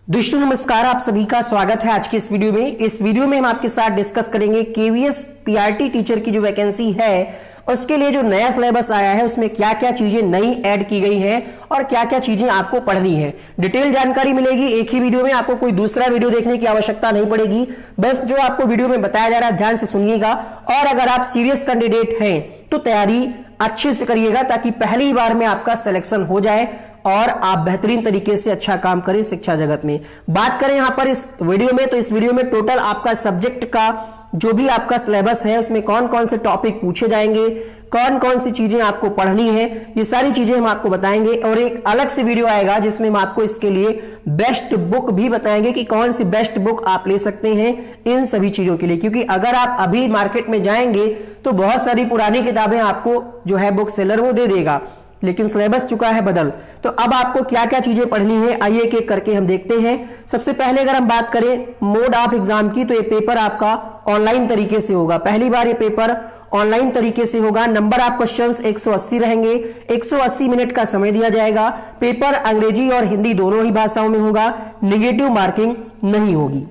दोस्तों नमस्कार, आप सभी का स्वागत है आज के इस वीडियो में। इस वीडियो में हम आपके साथ डिस्कस करेंगे केवीएस पीआरटी टीचर की जो वैकेंसी है उसके लिए जो नया सिलेबस आया है उसमें क्या क्या चीजें नई ऐड की गई हैं और क्या क्या चीजें आपको पढ़नी है। डिटेल जानकारी मिलेगी एक ही वीडियो में, आपको कोई दूसरा वीडियो देखने की आवश्यकता नहीं पड़ेगी। बस जो आपको वीडियो में बताया जा रहा है ध्यान से सुनिएगा, और अगर आप सीरियस कैंडिडेट हैं तो तैयारी अच्छे से करिएगा ताकि पहली बार में आपका सिलेक्शन हो जाए और आप बेहतरीन तरीके से अच्छा काम करें शिक्षा जगत में। बात करें यहां पर इस वीडियो में, तो इस वीडियो में टोटल आपका सब्जेक्ट का जो भी आपका सिलेबस है उसमें कौन कौन से टॉपिक पूछे जाएंगे, कौन कौन सी चीजें आपको पढ़नी है, ये सारी चीजें हम आपको बताएंगे। और एक अलग से वीडियो आएगा जिसमें हम आपको इसके लिए बेस्ट बुक भी बताएंगे कि कौन सी बेस्ट बुक आप ले सकते हैं इन सभी चीजों के लिए, क्योंकि अगर आप अभी मार्केट में जाएंगे तो बहुत सारी पुरानी किताबें आपको जो है बुक सेलर वो दे देगा, लेकिन सिलेबस चुका है बदल। तो अब आपको क्या क्या चीजें पढ़नी है आइए एक एक करके हम देखते हैं। सबसे पहले अगर हम बात करें मोड ऑफ एग्जाम की, तो ये पेपर आपका ऑनलाइन तरीके से होगा। पहली बार ये पेपर ऑनलाइन तरीके से होगा। नंबर ऑफ क्वेश्चंस 180 रहेंगे, 180 मिनट का समय दिया जाएगा। पेपर अंग्रेजी और हिंदी दोनों ही भाषाओं में होगा। निगेटिव मार्किंग नहीं होगी।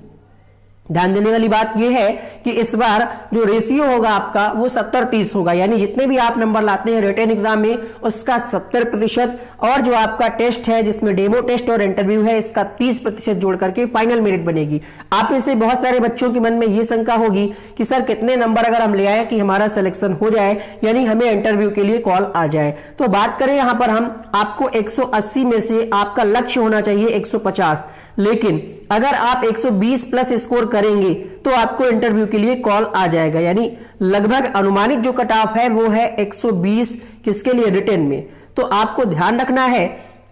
ध्यान देने वाली बात यह है कि इस बार जो रेशियो होगा आपका वो 70-30 होगा, यानी जितने भी आप नंबर लाते हैं रिटन एग्जाम में उसका 70%, और जो आपका टेस्ट है जिसमें डेमो टेस्ट और इंटरव्यू है इसका 30% जोड़ करके फाइनल मेरिट बनेगी। आप में से बहुत सारे बच्चों के मन में यह शंका होगी कि सर कितने नंबर अगर हम ले आए कि हमारा सिलेक्शन हो जाए, यानी हमें इंटरव्यू के लिए कॉल आ जाए। तो बात करें यहां पर हम आपको 180 में से आपका लक्ष्य होना चाहिए 150, लेकिन अगर आप 120 प्लस स्कोर करेंगे तो आपको इंटरव्यू के लिए कॉल आ जाएगा, यानी लगभग अनुमानित जो कट ऑफ है वो है 120 किसके लिए, रिटन में। तो आपको ध्यान रखना है,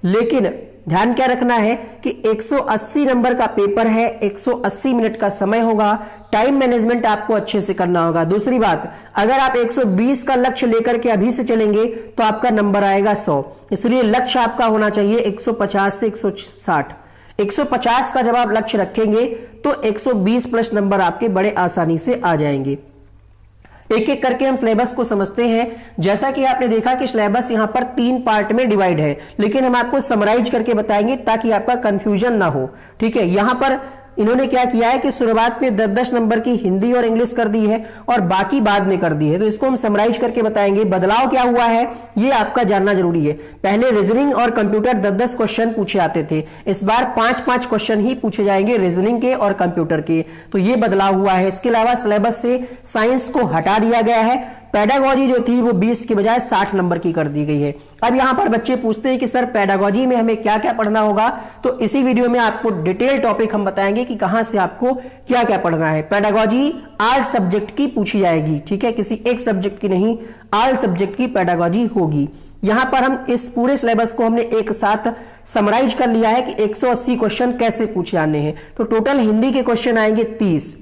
लेकिन ध्यान क्या रखना है कि 180 नंबर का पेपर है, 180 मिनट का समय होगा, टाइम मैनेजमेंट आपको अच्छे से करना होगा। दूसरी बात, अगर आप 120 का लक्ष्य लेकर के अभी से चलेंगे तो आपका नंबर आएगा 100, इसलिए लक्ष्य आपका होना चाहिए 150 से 160। 150 का जब आप लक्ष्य रखेंगे तो 120 प्लस नंबर आपके बड़े आसानी से आ जाएंगे। एक एक करके हम सिलेबस को समझते हैं। जैसा कि आपने देखा कि सिलेबस यहां पर 3 पार्ट में डिवाइड है, लेकिन हम आपको समराइज करके बताएंगे ताकि आपका कंफ्यूजन ना हो। ठीक है, यहां पर इन्होंने क्या किया है कि शुरुआत में 10-10 नंबर की हिंदी और इंग्लिश कर दी है और बाकी बाद में कर दी है, तो इसको हम समराइज करके बताएंगे। बदलाव क्या हुआ है ये आपका जानना जरूरी है। पहले रीजनिंग और कंप्यूटर 10-10 क्वेश्चन पूछे जाते थे, इस बार 5-5 क्वेश्चन ही पूछे जाएंगे रीजनिंग के और कंप्यूटर के, तो ये बदलाव हुआ है। इसके अलावा सिलेबस से साइंस को हटा दिया गया है। पेडागोजी जो थी वो 20 की बजाय 60 नंबर की कर दी गई है। अब यहां पर बच्चे पूछते हैं कि सर पेडागोजी में हमें क्या क्या पढ़ना होगा, तो इसी वीडियो में आपको डिटेल टॉपिक हम बताएंगे कि कहां से आपको क्या क्या पढ़ना है। पेडागोजी ऑल सब्जेक्ट की पूछी जाएगी, ठीक है, किसी एक सब्जेक्ट की नहीं, ऑल सब्जेक्ट की पेडागोजी होगी। यहां पर हम इस पूरे सिलेबस को हमने एक साथ समराइज कर लिया है कि 180 क्वेश्चन कैसे पूछे जाने हैं। तो टोटल हिंदी के क्वेश्चन आएंगे 30,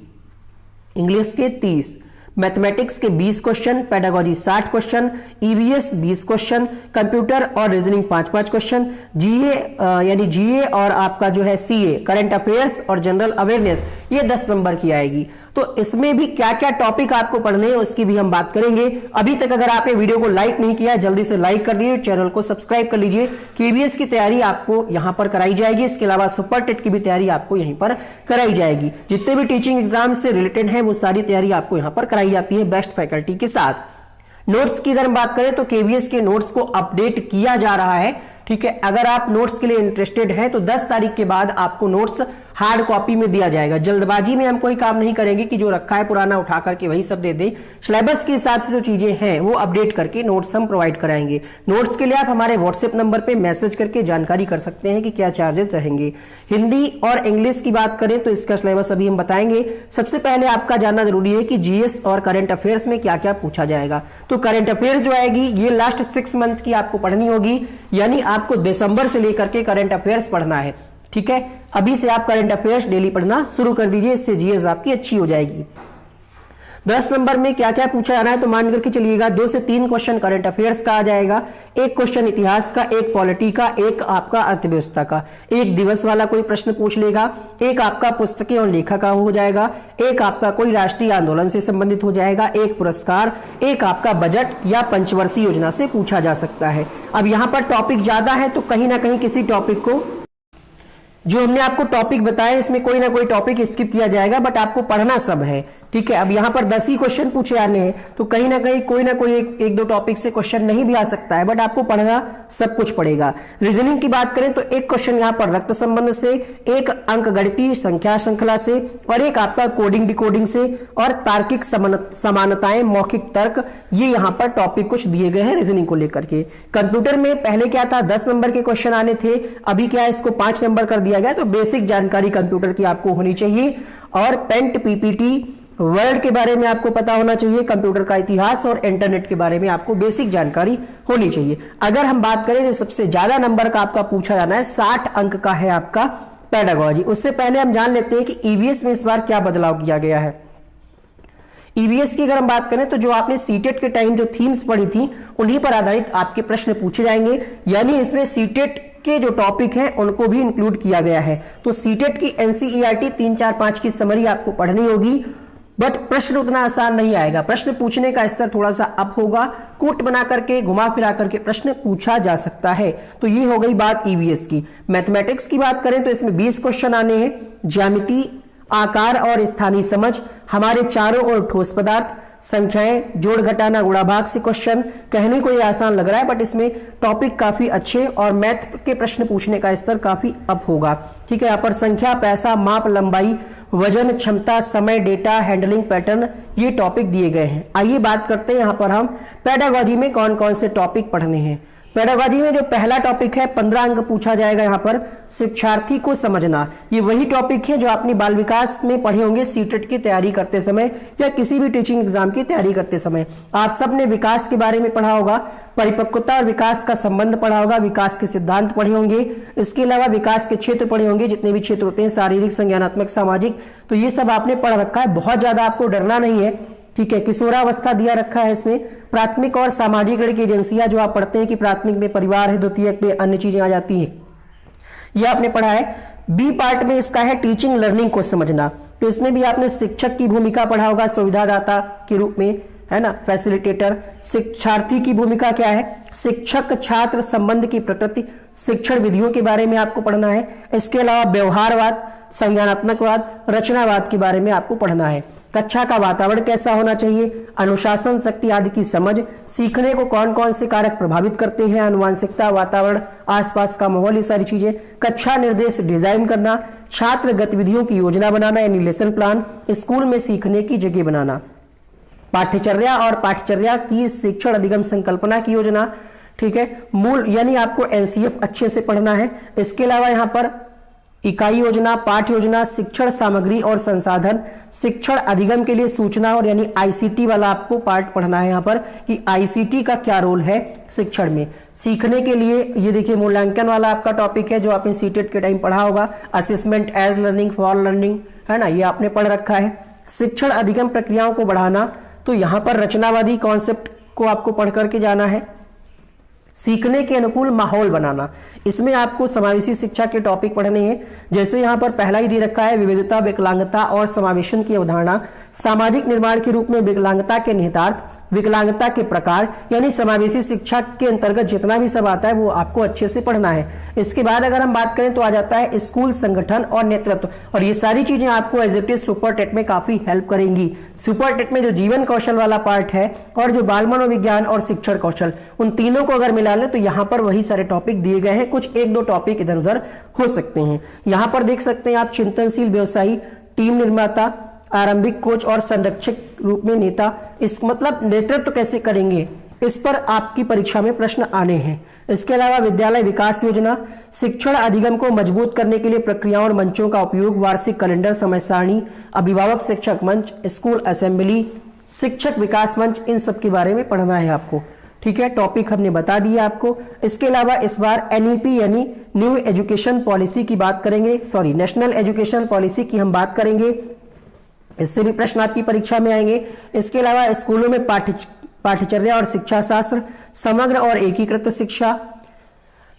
इंग्लिश के 30, मैथमेटिक्स के 20 question, pedagogy 60 question, EVS 20 question, computer और रीजनिंग 5-5 क्वेश्चन, जीए यानी जीए और आपका जो है सीए करंट अफेयर्स और जनरल अवेयरनेस ये 10 नंबर की आएगी। तो इसमें भी क्या क्या टॉपिक आपको पढ़ने हैं उसकी भी हम बात करेंगे। अभी तक अगर आपने वीडियो को लाइक नहीं किया जल्दी से लाइक कर दीजिए, चैनल को सब्सक्राइब कर लीजिए। केवीएस की तैयारी आपको यहां पर कराई जाएगी, इसके अलावा सुपर टेट की भी तैयारी आपको यहीं पर कराई जाएगी। जितने भी टीचिंग एग्जाम से रिलेटेड है वो सारी तैयारी आपको यहां पर कराई जाती है बेस्ट फैकल्टी के साथ। नोट्स की अगर हम बात करें तो केवीएस के नोट्स को अपडेट किया जा रहा है, ठीक है। अगर आप नोट्स के लिए इंटरेस्टेड हैं तो 10 तारीख के बाद आपको नोट्स हार्ड कॉपी में दिया जाएगा। जल्दबाजी में हम कोई काम नहीं करेंगे कि जो रखा है पुराना उठा करके वही सब दे दें। सिलेबस के हिसाब से जो चीजें हैं वो अपडेट करके नोट्स हम प्रोवाइड कराएंगे। नोट्स के लिए आप हमारे व्हाट्सएप नंबर पे मैसेज करके जानकारी कर सकते हैं कि क्या चार्जेस रहेंगे। हिंदी और इंग्लिश की बात करें तो इसका सिलेबस अभी हम बताएंगे। सबसे पहले आपका जानना जरूरी है कि जीएस और करंट अफेयर्स में क्या क्या पूछा जाएगा। तो करंट अफेयर्स जो आएगी ये लास्ट 6 मंथ की आपको पढ़नी होगी, यानी आपको दिसंबर से लेकर के करंट अफेयर्स पढ़ना है, ठीक है। अभी से आप करंट अफेयर्स डेली पढ़ना शुरू कर दीजिए, इससे जीएस आपकी अच्छी हो जाएगी। 10 नंबर में क्या क्या पूछा जाना है तो मान करके चलिएगा 2 से 3 क्वेश्चन करंट अफेयर्स का आ जाएगा, 1 क्वेश्चन इतिहास का, 1 पॉलिटी का, 1 आपका अर्थव्यवस्था का, 1 दिवस वाला कोई प्रश्न पूछ लेगा, 1 आपका पुस्तकें और लेखा का हो जाएगा, 1 आपका कोई राष्ट्रीय आंदोलन से संबंधित हो जाएगा, 1 पुरस्कार, 1 आपका बजट या पंचवर्षीय योजना से पूछा जा सकता है। अब यहां पर टॉपिक ज्यादा है तो कहीं ना कहीं किसी टॉपिक को जो हमने आपको टॉपिक बताया इसमें कोई ना कोई टॉपिक स्किप किया जाएगा, बट आपको पढ़ना सब है, ठीक है। अब यहाँ पर 10 ही क्वेश्चन पूछे आने हैं, तो कहीं ना कहीं कोई ना कोई एक दो टॉपिक से क्वेश्चन नहीं भी आ सकता है, बट आपको पढ़ना सब कुछ पड़ेगा। रीजनिंग की बात करें तो एक क्वेश्चन यहाँ पर रक्त संबंध से, एक अंक गणितीय संख्या श्रृंखला से, और एक आपका कोडिंग डिकोडिंग से, और तार्किक समानताएं, मौखिक तर्क, ये यहाँ पर टॉपिक कुछ दिए गए हैं रीजनिंग को लेकर के। कंप्यूटर में पहले क्या था, 10 नंबर के क्वेश्चन आने थे, अभी क्या है इसको 5 नंबर कर दिया गया। तो बेसिक जानकारी कंप्यूटर की आपको होनी चाहिए, और पेंट, पीपीटी, वर्ड के बारे में आपको पता होना चाहिए, कंप्यूटर का इतिहास और इंटरनेट के बारे में आपको बेसिक जानकारी होनी चाहिए। अगर हम बात करें जो सबसे ज्यादा नंबर का आपका पूछा जाना है, 60 अंक का है आपका पेडागोजी। उससे पहले हम जान लेते हैं कि ईवीएस में इस बार क्या बदलाव किया गया है। ईवीएस की अगर हम बात करें तो जो आपने सीटेट के टाइम जो थीम्स पढ़ी थी उन्हीं पर आधारित आपके प्रश्न पूछे जाएंगे, यानी इसमें सीटेट के जो टॉपिक हैं उनको भी इंक्लूड किया गया है। तो सीटेट की एनसीईआरटी 3, 4, 5 की समरी आपको पढ़नी होगी, बट प्रश्न उतना आसान नहीं आएगा। प्रश्न पूछने का स्तर थोड़ा सा अप होगा, कूट बना करके, घुमा फिरा करके प्रश्न पूछा जा सकता है। तो ये हो गई बात ईवीएस की। मैथमेटिक्स की बात करें तो इसमें 20 क्वेश्चन आने हैं, ज्यामिति, आकार और स्थानीय समझ, हमारे चारों ओर ठोस पदार्थ, संख्याएं, जोड़ घटाना, गुणा भाग से क्वेश्चन। कहने को ये आसान लग रहा है, बट इसमें टॉपिक काफी अच्छे और मैथ के प्रश्न पूछने का स्तर काफी अप होगा, ठीक है। यहाँ पर संख्या, पैसा, माप, लंबाई, वजन, क्षमता, समय, डेटा, हैंडलिंग पैटर्न, ये टॉपिक दिए गए हैं। आइए बात करते हैं यहाँ पर हम पेडागोजी में कौन कौन से टॉपिक पढ़ने हैं। पेडागोजी में जो पहला टॉपिक है 15 अंक पूछा जाएगा यहाँ पर, शिक्षार्थी को समझना। ये वही टॉपिक है जो आपने बाल विकास में पढ़े होंगे सीटेट की तैयारी करते समय या किसी भी टीचिंग एग्जाम की तैयारी करते समय। आप सबने विकास के बारे में पढ़ा होगा, परिपक्वता और विकास का संबंध पढ़ा होगा, विकास के सिद्धांत पढ़े होंगे, इसके अलावा विकास के क्षेत्र पढ़े होंगे, जितने भी क्षेत्र होते हैं, शारीरिक, संज्ञानात्मक, सामाजिक, तो ये सब आपने पढ़ रखा है। बहुत ज्यादा आपको डरना नहीं है, ठीक है। किशोरावस्था दिया रखा है इसमें, प्राथमिक और सामाजिक ऋण की एजेंसियां जो आप पढ़ते हैं कि प्राथमिक में परिवार है, द्वितीयक में अन्य चीजें आ जाती हैं, यह आपने पढ़ा है। बी पार्ट में इसका है टीचिंग लर्निंग को समझना, तो इसमें भी आपने शिक्षक की भूमिका पढ़ा होगा सुविधादाता के रूप में, है ना, फैसिलिटेटर। शिक्षार्थी की भूमिका क्या है, शिक्षक छात्र संबंध की प्रकृति, शिक्षण विधियों के बारे में आपको पढ़ना है। इसके अलावा व्यवहारवाद, संज्ञानात्मकवाद, रचनावाद के बारे में आपको पढ़ना है। कक्षा का वातावरण कैसा होना चाहिए, अनुशासन, शक्ति आदि की समझ, सीखने को कौन कौन से कारक प्रभावित करते हैं, आनुवांशिकता, वातावरण, आसपास का माहौल, ये सारी चीजें। कक्षा निर्देश डिजाइन करना, छात्र गतिविधियों की योजना बनाना यानी लेसन प्लान, स्कूल में सीखने की जगह बनाना, पाठ्यचर्या और पाठ्यचर्या की शिक्षण अधिगम संकल्पना की योजना, ठीक है। मूल यानी आपको एनसीएफ अच्छे से पढ़ना है। इसके अलावा यहाँ पर इकाई योजना, पाठ योजना, शिक्षण सामग्री और संसाधन, शिक्षण अधिगम के लिए सूचना और यानी आईसीटी वाला आपको पार्ट पढ़ना है यहाँ पर कि आईसीटी का क्या रोल है शिक्षण में। सीखने के लिए ये देखिए मूल्यांकन वाला आपका टॉपिक है जो आपने सीटेट के टाइम पढ़ा होगा, assessment as learning for learning, है ना, ये आपने पढ़ रखा है। शिक्षण अधिगम प्रक्रियाओं को बढ़ाना, तो यहाँ पर रचनावादी कॉन्सेप्ट को आपको पढ़ करके जाना है। सीखने के अनुकूल माहौल बनाना, इसमें आपको समावेशी शिक्षा के टॉपिक पढ़ने हैं। जैसे यहाँ पर पहला ही दे रखा है विविधता, विकलांगता और समावेशन की अवधारणा, सामाजिक निर्माण के रूप में विकलांगता के निहितार्थ, विकलांगता के प्रकार, यानी समावेशी शिक्षा के अंतर्गत जितना भी सब आता है वो आपको अच्छे से पढ़ना है। इसके बाद अगर हम बात करें तो आ जाता है स्कूल संगठन और नेतृत्व, और ये सारी चीजें आपको as it is super TET में काफी हेल्प करेंगी। सुपर टेट में जो जीवन कौशल वाला पार्ट है और जो बाल मनोविज्ञान और शिक्षण कौशल, उन तीनों को अगर मिला ले तो यहाँ पर वही सारे टॉपिक दिए गए हैं, कुछ एक दो टॉपिक इधर उधर हो सकते हैं। यहाँ पर देख सकते हैं आप चिंतनशील व्यवसायी, टीम निर्माता, आरंभिक कोच और संरक्षक रूप में नेता, इस मतलब नेतृत्व कैसे करेंगे, इस पर आपकी परीक्षा में प्रश्न आने हैं। इसके अलावा विद्यालय विकास योजना, शिक्षण अधिगम को मजबूत करने के लिए प्रक्रियाओं और मंचों का उपयोग, वार्षिक कैलेंडर, समय सारणी, अभिभावक शिक्षक मंच, स्कूल असेंबली, शिक्षक विकास मंच, इन सब के बारे में पढ़ना है आपको, ठीक है। टॉपिक हमने बता दिया आपको। इसके अलावा इस बार एनईपी यानी न्यू एजुकेशन पॉलिसी की बात करेंगे, सॉरी नेशनल एजुकेशन पॉलिसी की हम बात करेंगे, इससे भी प्रश्न आपकी परीक्षा में आएंगे। इसके अलावा स्कूलों में पाठ्यचर्या और शिक्षा शास्त्र, समग्र और एकीकृत शिक्षा,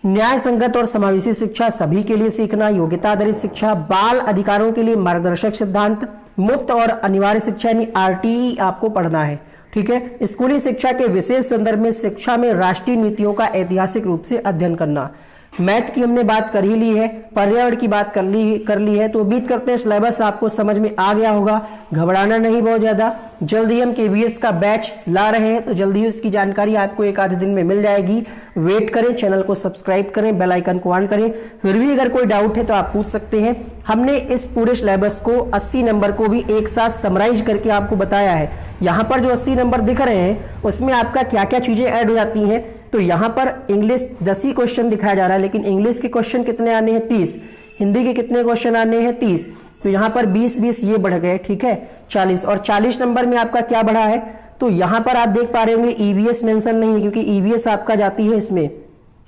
न्याय संगत और समावेशी शिक्षा, सभी के लिए सीखना, योग्यता आधारित शिक्षा, बाल अधिकारों के लिए मार्गदर्शक सिद्धांत, मुफ्त और अनिवार्य शिक्षा यानी आरटीई आपको पढ़ना है, ठीक है। स्कूली शिक्षा के विशेष संदर्भ में शिक्षा में राष्ट्रीय नीतियों का ऐतिहासिक रूप से अध्ययन करना, मैथ की हमने बात कर ही ली है, पर्यावरण की बात कर ली है। तो उम्मीद करते हैं सिलेबस आपको समझ में आ गया होगा। घबराना नहीं बहुत ज्यादा, जल्दी हम केवीएस का बैच ला रहे हैं, तो जल्दी उसकी जानकारी आपको एक आधे दिन में मिल जाएगी। वेट करें, चैनल को सब्सक्राइब करें, बेल आइकन को ऑन करें। फिर भी अगर कोई डाउट है तो आप पूछ सकते हैं। हमने इस पूरे सिलेबस को 80 नंबर को भी एक साथ समराइज करके आपको बताया है। यहाँ पर जो 80 नंबर दिख रहे हैं उसमें आपका क्या क्या चीजें ऐड हो जाती हैं। तो यहाँ पर इंग्लिश 10 ही क्वेश्चन दिखाया जा रहा है, लेकिन इंग्लिश के क्वेश्चन कितने आने हैं 30, हिंदी के कितने क्वेश्चन आने हैं 30। तो यहाँ पर 20 ये बढ़ गए, ठीक है 40। और 40 नंबर में आपका क्या बढ़ा है, तो यहाँ पर आप देख पा रहे होंगे ईवीएस मेंशन नहीं है, क्योंकि ईवीएस आपका जाती है इसमें,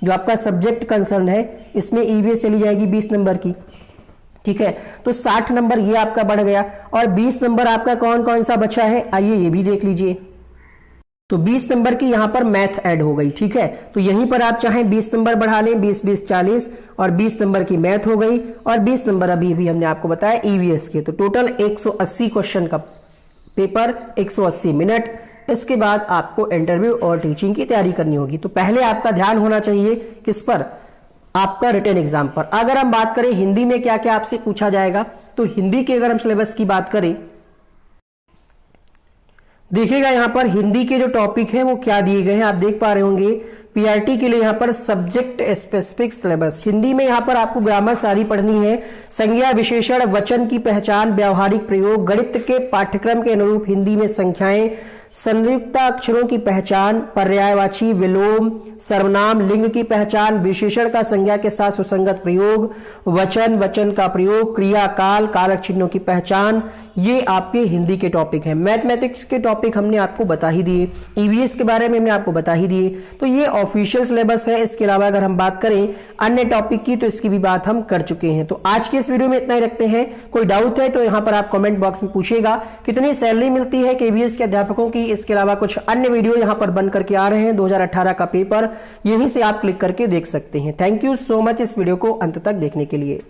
जो आपका सब्जेक्ट कंसर्न है इसमें ईवीएस चली जाएगी 20 नंबर की, ठीक है। तो 60 नंबर ये आपका बढ़ गया। और 20 नंबर आपका कौन कौन सा बचा है, आइए ये भी देख लीजिए। तो 20 नंबर की यहां पर मैथ ऐड हो गई, ठीक है। तो यहीं पर आप चाहें 20 नंबर बढ़ा लें, 20 40, और 20 नंबर की मैथ हो गई, और 20 नंबर अभी भी हमने आपको बताया ईवीएस के। तो टोटल 180 क्वेश्चन का पेपर, 180 मिनट। इसके बाद आपको इंटरव्यू और टीचिंग की तैयारी करनी होगी। तो पहले आपका ध्यान होना चाहिए किस पर, आपका रिटन एग्जाम पर। अगर हम बात करें हिंदी में क्या क्या आपसे पूछा जाएगा, तो हिंदी के अगर हम सिलेबस की बात करें, देखिएगा यहां पर हिंदी के जो टॉपिक हैं वो क्या दिए गए हैं, आप देख पा रहे होंगे। पीआरटी के लिए यहां पर सब्जेक्ट स्पेसिफिक सिलेबस, हिंदी में यहां पर आपको ग्रामर सारी पढ़नी है, संज्ञा विशेषण, वचन की पहचान, व्यावहारिक प्रयोग, गणित के पाठ्यक्रम के अनुरूप हिंदी में संख्याएं, संयुक्त अक्षरों की पहचान, पर्यायवाची, विलोम, सर्वनाम, लिंग की पहचान, विशेषण का संज्ञा के साथ सुसंगत प्रयोग, वचन, वचन का प्रयोग, क्रिया काल, कारक चिन्हों की पहचान, ये आपके हिंदी के टॉपिक हैं। मैथमेटिक्स के टॉपिक हमने आपको बता ही दिए, ईवीएस के बारे में हमने आपको बता ही दिए। तो ये ऑफिशियल सिलेबस है। इसके अलावा अगर हम बात करें अन्य टॉपिक की, तो इसकी भी बात हम कर चुके हैं। तो आज के इस वीडियो में इतना ही रखते हैं। कोई डाउट है तो यहां पर आप कमेंट बॉक्स में पूछिएगा। कितनी सैलरी मिलती है केवीएस के अध्यापकों की, इसके अलावा कुछ अन्य वीडियो यहां पर बन करके आ रहे हैं। 2018 का पेपर यहीं से आप क्लिक करके देख सकते हैं। थैंक यू सो मच इस वीडियो को अंत तक देखने के लिए।